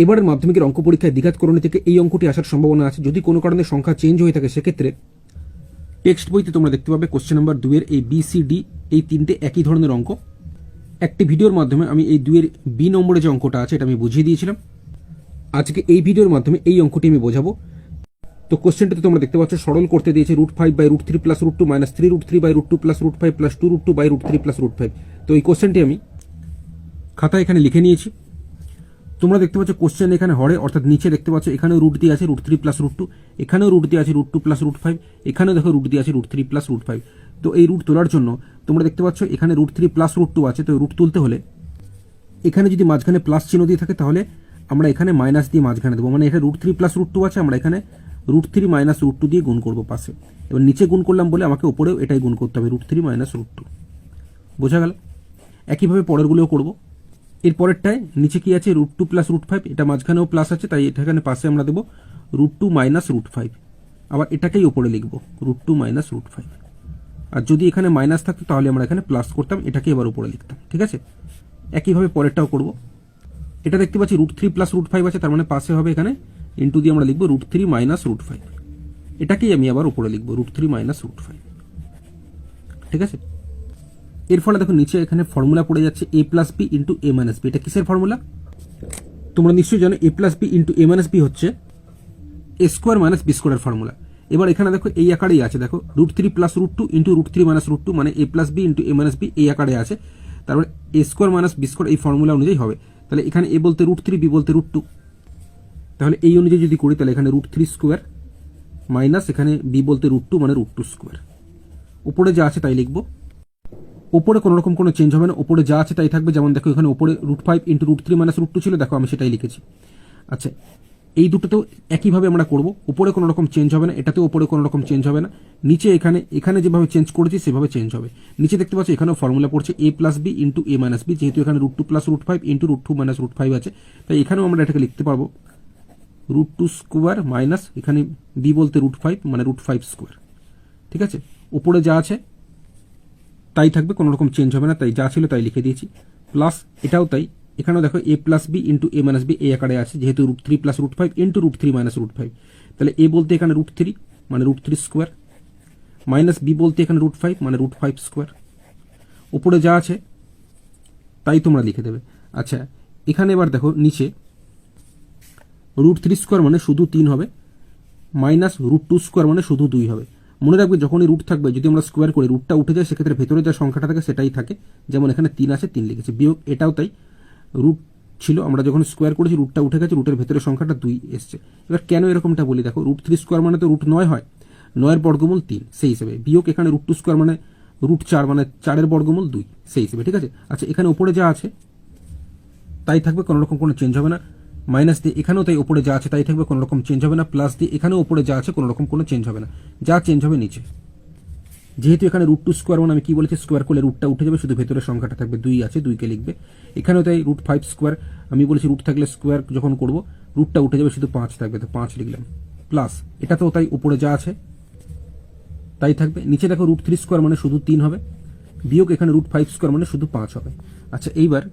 এবারের মাধ্যমিকের অঙ্ক পরীক্ষায় দ্বিঘাতকরণী থেকে এই অঙ্কটি আসার সম্ভাবনা আছে। যদি কোনো কারণে সংখ্যা চেঞ্জ হয়ে থাকে সেক্ষেত্রে টেক্সট বইতে তোমরা দেখতে পাবে কোশ্চেন নাম্বার 2 এর এই বি সি ডি এই তিনটে একই ধরনের অঙ্ক। একটি ভিডিওর মাধ্যমে আমি এই 2 এর বি নম্বরে যে অঙ্কটা আছে এটা আমি বুঝিয়ে দিয়েছিলাম। আজকে এই ভিডিওর মাধ্যমে এই অঙ্কটি আমি বোঝাবো। তো কোশ্চেনটাতে তোমরা দেখতে পাচ্ছ সরল করতে দিয়েছে √5/√3 + √2 - 3√3/√2 + √5 + 2√2/√3 + √5। তো এই কোশ্চেনটি আমি খাতায় এখানে লিখে নিয়েছি। তোমরা দেখতে পাচ্ছ কোশ্চেন এখানে হরে অর্থাৎ নিচে দেখতে পাচ্ছ এখানেও রুট দিয়ে আছে √3 + √2, এখানেও রুট দিয়ে আছে √2 + √5, এখানেও দেখো রুট দিয়ে আছে √3 + √5। তো এই রুট তোলার জন্য তোমরা দেখতে পাচ্ছ এখানে √3 + √2 আছে। তো রুট তুলতে হলে এখানে যদি মাঝখানে প্লাস চিহ্ন দিয়ে থাকে তাহলে আমরা এখানে মাইনাস দিয়ে মাঝখানে দেবো, মানে এটা √3 + √2 আছে, আমরা এখানে √3 - √2 দিয়ে গুণ করবো পাশে। এবার নিচে গুণ করলাম বলে আমাকে উপরেও এটাই গুণ করতে হবে √3 - √2। বোঝা গেল? একইভাবে পরেরগুলোও করবো। এর পরেরটায় নিচে কি আছে √2 + √5, এটা মাঝখানেও প্লাস আছে তাই এটা এখানে পাশে আমরা দেবো √2 - √5। আবার এটাকেই উপরে লিখবো √2 - √5। আর যদি এখানে মাইনাস থাকতো তাহলে আমরা এখানে প্লাস করতাম, এটাকে এবার উপরে লিখতাম। ঠিক আছে, একইভাবে পরেরটাও করব। এটা দেখতে পাচ্ছি √3 + √5 আছে, তার মানে পাশে হবে এখানে ইন্টু দিয়ে আমরা লিখবো √3 - √5। এটাকেই আমি আবার উপরে লিখবো √3 - √5। ঠিক আছে, এর ফলে দেখো নিচে এখানে ফর্মুলা পড়ে যাচ্ছে a + b × a - b। এটা কিসের ফর্মুলা? তোমরা নিশ্চয়ই জানো a + b × a - b হচ্ছে a² - b² এর ফর্মুলা। এবার এখানে দেখো এই আকারেই আছে, দেখো √3 + √2 × √3 - √2 মানে a + b × a - b এই আকারে আছে। তারপরে a² - b² এই ফর্মুলা অনুযায়ী হবে। তাহলে এখানে a বলতে √3, b বলতে √2। তাহলে এই অনুযায়ী যদি করি তাহলে এখানে √3² মাইনাস এখানে b বলতে √2 মানে √2²। উপরে যা আছে তাই লিখবো। ওপরে কোনো রকম কোনো চেঞ্জ হবে না, ওপরে যা আছে তাই থাকবে। যেমন দেখো এখানে ওপরে √5 × √3 - √2 ছিল, দেখো আমি সেটাই লিখেছি। আচ্ছা, এই দুটোতেও একইভাবে আমরা করব। উপরে কোনো রকম চেঞ্জ হবে না, এটাতেও উপরে কোনো রকম চেঞ্জ হবে না। নিচে এখানে যেভাবে চেঞ্জ করেছি সেভাবে চেঞ্জ হবে। নিচে দেখতে পাচ্ছি এখানেও ফর্মুলা পড়ছে a + b × a - b, যেহেতু এখানে √2 + √5 × √2 - √5 আছে তাই এখানেও আমরা এটাকে লিখতে পারবো √2² মাইনাস এখানে b বলতে √5 মানে √5²। ঠিক আছে, উপরে যা আছে তাই থাকবে, কোনো রকম চেঞ্জ হবে না, তাই যা ছিল তাই লিখে দিয়েছি। প্লাস এটাও তাই, এখানেও দেখো a + b × a - b এই আকারে আছে, যেহেতু √3 + √5 × √3 - √5। তাহলে a বলতে এখানে √3 মানে √3² মাইনাস b বলতে এখানে √5 মানে √5²। উপরে যা আছে তাই তোমরা লিখে দেবে। আচ্ছা, এখানে এবার দেখো নিচে √3² মানে শুধু 3 হবে, মাইনাস √2² মানে শুধু 2 হবে। মনে রাখবে যখনই রুট থাকবে যদি আমরা স্কোয়ার করি রুটটা উঠে যায়, সেক্ষেত্রে ভেতরে যে সংখ্যাটা থাকে সেটাই থাকে। যেমন এখানে 3 আছে, 3 লিখেছে। বিয়োগ এটাও তাই, রুট ছিল, আমরা যখন স্কোয়ার করেছি রুটটা উঠে গেছে, রুটের ভেতরে সংখ্যাটা 2 এসছে। এবার কেন এরকমটা বলি দেখো, √3² মানে তো √9 হয়, 9 বর্গমূল 3 সেই হিসেবে। বিয়োগ এখানে √2² মানে √4 মানে 4 বর্গমূল 2 সেই হিসেবে। ঠিক আছে, আচ্ছা এখানে উপরে যা আছে তাই থাকবে, কোনো রকম কোনো চেঞ্জ হবে না। মাইনাস দিয়ে এখানেও তাই উপরে যা আছে তাই থাকবে, কোনো রকম চেঞ্জ হবে না। প্লাস দিয়ে এখানেও উপরে যা আছে কোনো রকম কোনো চেঞ্জ হবে না, যা চেঞ্জ হবে নিচে। যেহেতু এখানে √2² মানে আমি কি বলেছি, স্কোয়ার করলে রুটটা উঠে যাবে, শুধু ভেতরের সংখ্যাটা থাকবে 2 আছে, 2কে লিখবে। এখানেও তাই √5² আমি বলেছি রুট থাকলে স্কোয়ার যখন করব রুটটা উঠে যাবে, শুধু 5 থাকবে, তো 5 লিখলাম। প্লাস এটাতেও তাই, উপরে যা আছে তাই থাকবে। নিচে দেখো √3² মানে শুধু 3 হবে, বিয়োগ এখানে √5² মানে শুধু 5 হবে। আচ্ছা, এইবার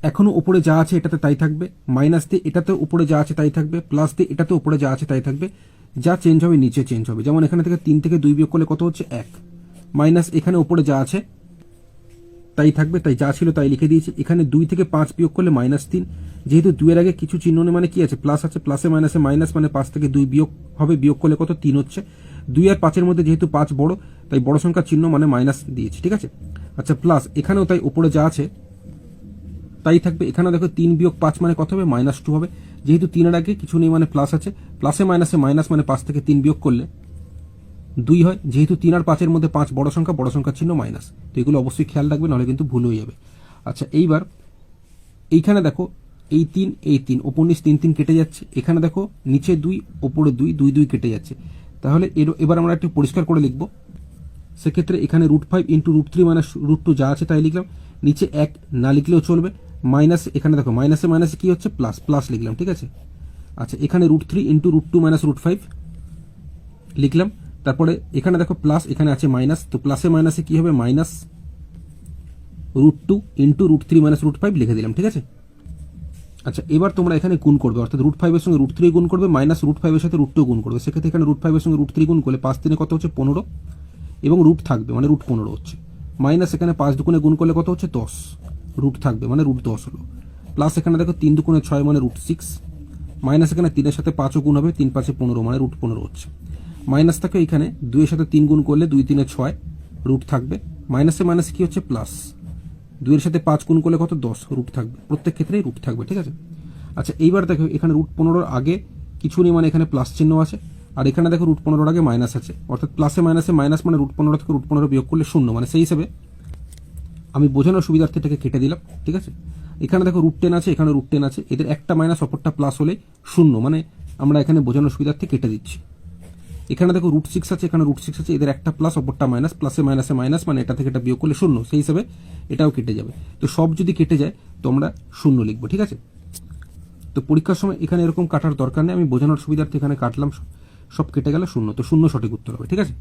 এখনো উপরে যা আছে এটাতে তাই থাকবে, মাইনাস দিয়ে এটাতে উপরে যা আছে তাই থাকবে, প্লাস দিয়ে এটাতে উপরে যা আছে তাই থাকবে। যা চেঞ্জ হবে নিচে চেঞ্জ হবে। যেমন এখানে থেকে 3 থেকে 2 বিয়োগ করলে কত হচ্ছে 1, মাইনাস এখানে উপরে যা আছে তাই থাকবে, তাই যা ছিল তাই লিখে দিয়েছি। এখানে 2 থেকে 5 বিয়োগ করলে -3, যেহেতু 2 এর আগে কিছু চিহ্ন নেই মানে কি আছে, প্লাস আছে, প্লাসে মাইনাসে মাইনাস মানে 5 থেকে 2 বিয়োগ হবে, বিয়োগ করলে কত 3 হচ্ছে। 2 আর 5 এর মধ্যে যেহেতু 5 বড় তাই বড় সংখ্যার চিহ্ন মানে মাইনাস দিয়েছি। ঠিক আছে, আচ্ছা প্লাস এখানেও তাই উপরে যা আছে তাই থাকবে। এখানে দেখো 3 বিয়োগ 5 মানে কত হবে, -2 হবে। যেহেতু 3 এর আগে কিছু নেই মানে প্লাস আছে, প্লাসে মাইনাসে মাইনাস মানে 5 থেকে 3 বিয়োগ করলে 2 হয়। যেহেতু 3 আর 5 এর মধ্যে 5 বড় সংখ্যার চিহ্ন মাইনাস, তো এগুলো অবশ্যই খেয়াল রাখবে, নাহলে কিন্তু ভুল হয়ে যাবে। আচ্ছা, এইবার এইখানে দেখো এই 3 ওপর নিচ 3 কেটে যাচ্ছে। এখানে দেখো নিচে 2 ওপরে 2 কেটে যাচ্ছে। তাহলে এবার আমরা একটু পরিষ্কার করে লিখবো। সেক্ষেত্রে এখানে √5 × √3 মানে √2 যা আছে তাই লিখলাম। নিচে 1 না লিখলেও চলবে, মাইনাস এখানে দেখো মাইনাসে মাইনাসে কি হচ্ছে, প্লাস, প্লাস লিখলাম। ঠিক আছে, আচ্ছা এখানে √3 × √2 - √5 লিখলাম। তারপরে এখানে দেখো প্লাস, এখানে আছে মাইনাস, তো প্লাসে মাইনাসে কি হবে, মাইনাস √2 × √3 - √5 লিখে দিলাম। ঠিক আছে, আচ্ছা, এবার তোমরা এখানে গুণ করবে, অর্থাৎ √5 এর সঙ্গে √3 গুণ করবে, মাইনাস √5 এর সাথে √2 গুণ করবে। সেক্ষেত্রে এখানে √5 এর সঙ্গে √3 গুণ করলে 5 3 কত হচ্ছে 15, এবং রুট থাকবে মানে √15 হচ্ছে, মাইনাস এখানে 5 দুগুণে গুণ করলে কত হচ্ছে 10, রুট থাকবে মানে √10 হলো, প্লাস এখানে দেখো 3 দুগুণে 6 মানে √6, মাইনাস এখানে 3 এর সাথে 5 গুণ হবে, 3 5 15 মানে √15 হচ্ছে, মাইনাস থাকে এখানে 2 এর সাথে 3 গুণ করলে 2 3 6, রুট থাকবে, মাইনাসে মাইনাসে কি হচ্ছে প্লাস, 2 এর সাথে 5 গুণ করলে কত 10, রুট থাকবে, প্রত্যেক ক্ষেত্রেই রুট থাকবে, ঠিক আছে। আচ্ছা, এইবার দেখো এখানে √15 আগে কিছু নেই মানে এখানে প্লাস চিহ্ন আছে, আর এখানে দেখো √15 আগে মাইনাস আছে, অর্থাৎ প্লাসে মাইনাসে মাইনাস মানে √15 থেকে √15 বিয়োগ করলে 0, মানে সেই হিসেবে আমি বোঝানোর সুবিধার্থে এটাকে কেটে দিলাম, ঠিক আছে। এখানে দেখো √10 আছে, এখানে √10 আছে, এদের একটা মাইনাস অপরটা প্লাস হলে 0, মানে আমরা এখানে বোঝানোর সুবিধার্থে কেটে দিচ্ছি। এখানে দেখো √6 আছে, এখানে √6 আছে, এদের একটা প্লাস অপরটা মাইনাস, প্লাসে মাইনাসে মাইনাস মানে এটা থেকে এটা বিয়োগ করলে 0, সেই হিসাবে এটাও কেটে যাবে। তো সব যদি কেটে যায় তো আমরা 0 লিখবো, ঠিক আছে। তো পরীক্ষার সময় এখানে এরকম কাটার দরকার নেই, আমি বোঝানোর সুবিধার্থে এখানে কাটলাম, সব কেটে গেলে 0, তো 0 সঠিক উত্তর হবে, ঠিক আছে।